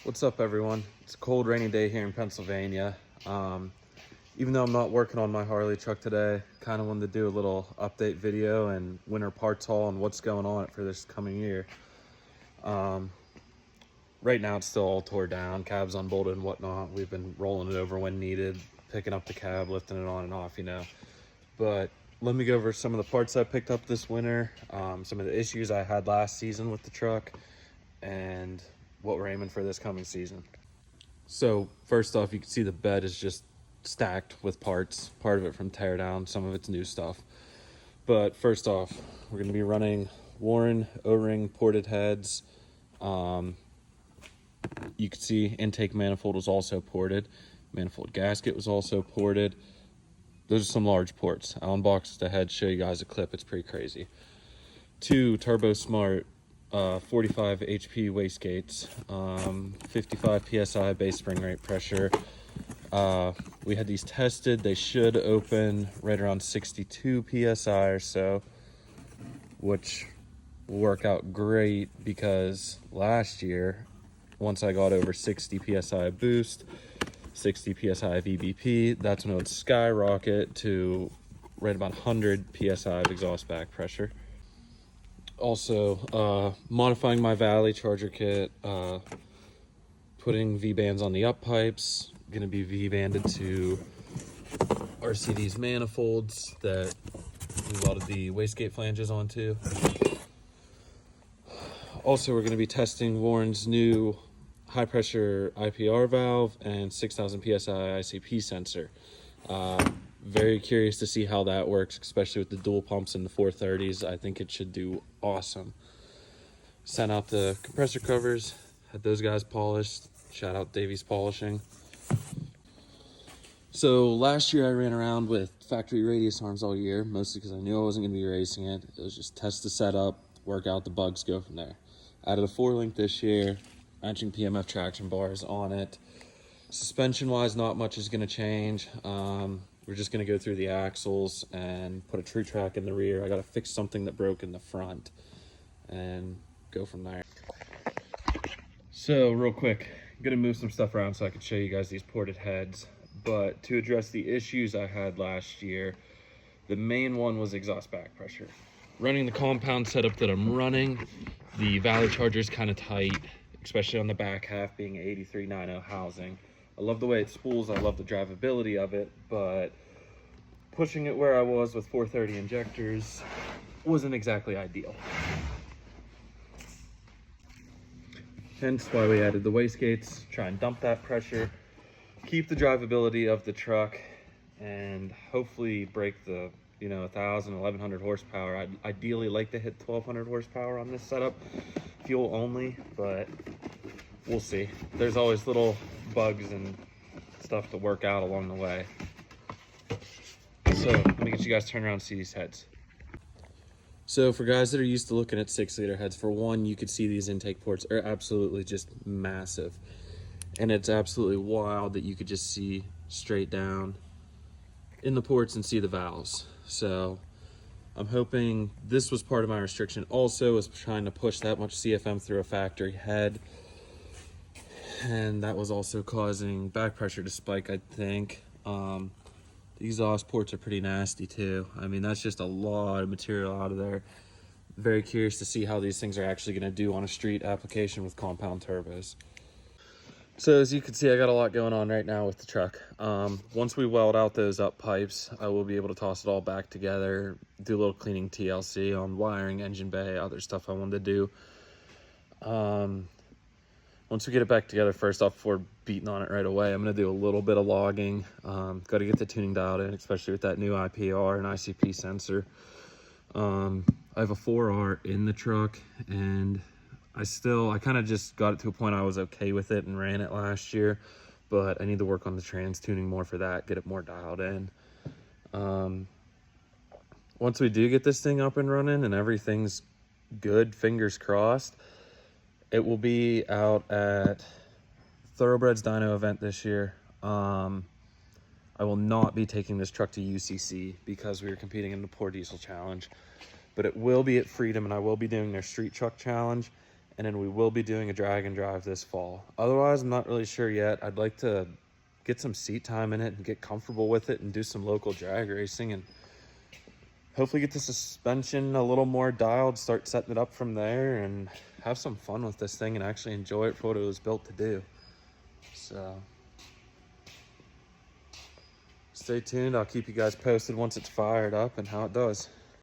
What's up, everyone? It's a cold, rainy day here in Pennsylvania. Even though I'm not working on my Harley truck today, kind of wanted to do a little update video and winter parts haul and what's going on for this coming year. Right now it's still all tore down, cabs unbolted and whatnot. We've been rolling it over when needed, picking up the cab, lifting it on and off, But let me go over some of the parts I picked up this winter, some of the issues I had last season with the truck, and what we're aiming for this coming season. So first off, you can see the bed is just stacked with parts, part of it from teardown, some of it's new stuff. But first off, we're going to be running Warren O-ring ported heads. You can see intake manifold was also ported. Manifold gasket was also ported. Those are some large ports. I'll unbox the head, show you guys a clip. It's pretty crazy. 2 Turbo Smart 45 HP wastegates, 55 PSI base spring rate pressure. We had these tested. They should open right around 62 PSI or so, which will work out great because last year, once I got over 60 PSI boost, 60 PSI VBP, that's when it would skyrocket to right about 100 PSI of exhaust back pressure. Also, modifying my Valley charger kit, putting V-bands on the up pipes, going to be V-banded to RCD's manifolds that we welded the wastegate flanges onto. Also, we're going to be testing Warren's new high pressure IPR valve and 6,000 PSI ICP sensor. Very curious to see how that works, especially with the dual pumps in the 430s. I think it should do awesome. Sent out the compressor covers, had those guys polished. Shout out Davies Polishing. So last year I ran around with factory radius arms all year, mostly because I knew I wasn't going to be racing it. It was just test the setup, work out the bugs, go from there. Added a 4-link this year, matching PMF traction bars on it. Suspension wise, not much is going to change. We're just going to go through the axles and put a tree track in the rear. I got to fix something that broke in the front and go from there. So real quick, I'm going to move some stuff around so I can show you guys these ported heads. But to address the issues I had last year, the main one was exhaust back pressure. Running the compound setup that I'm running, the Valley charger is kind of tight, especially on the back half being 8390 housing. I love the way it spools, I love the drivability of it, but pushing it where I was with 430 injectors wasn't exactly ideal. Hence why we added the wastegates, try and dump that pressure, keep the drivability of the truck, and hopefully break the 1,000, 1,100 horsepower. I'd ideally like to hit 1,200 horsepower on this setup, fuel only, but we'll see. There's always little bugs and stuff to work out along the way. So let me get you guys turned around and see these heads. So for guys that are used to looking at 6-liter heads, for one, you could see these intake ports are absolutely just massive. And it's absolutely wild that you could just see straight down in the ports and see the valves. So I'm hoping this was part of my restriction also, is trying to push that much CFM through a factory head. And that was also causing back pressure to spike, I think. The exhaust ports are pretty nasty too. I mean, that's just a lot of material out of there. Very curious to see how these things are actually going to do on a street application with compound turbos. So as you can see, I got a lot going on right now with the truck. Once we weld out those up pipes, I will be able to toss it all back together, do a little cleaning TLC on wiring, engine bay, other stuff I wanted to do. Once we get it back together, first off, before beating on it right away, I'm going to do a little bit of logging. Got to get the tuning dialed in, especially with that new IPR and ICP sensor. I have a 4R in the truck, and I kind of just got it to a point I was okay with it and ran it last year, but I need to work on the trans tuning more for that, get it more dialed in. Once we do get this thing up and running and everything's good, fingers crossed, it will be out at Thoroughbreds Dyno event this year. I will not be taking this truck to UCC because we are competing in the Poor Diesel Challenge, but it will be at Freedom, and I will be doing their Street Truck Challenge. and then we will be doing a drag and drive this fall. Otherwise, I'm not really sure yet. I'd like to get some seat time in it and get comfortable with it and do some local drag racing, and hopefully get the suspension a little more dialed, start setting it up from there, and have some fun with this thing and actually enjoy it for what it was built to do. So stay tuned. I'll keep you guys posted once it's fired up and how it does.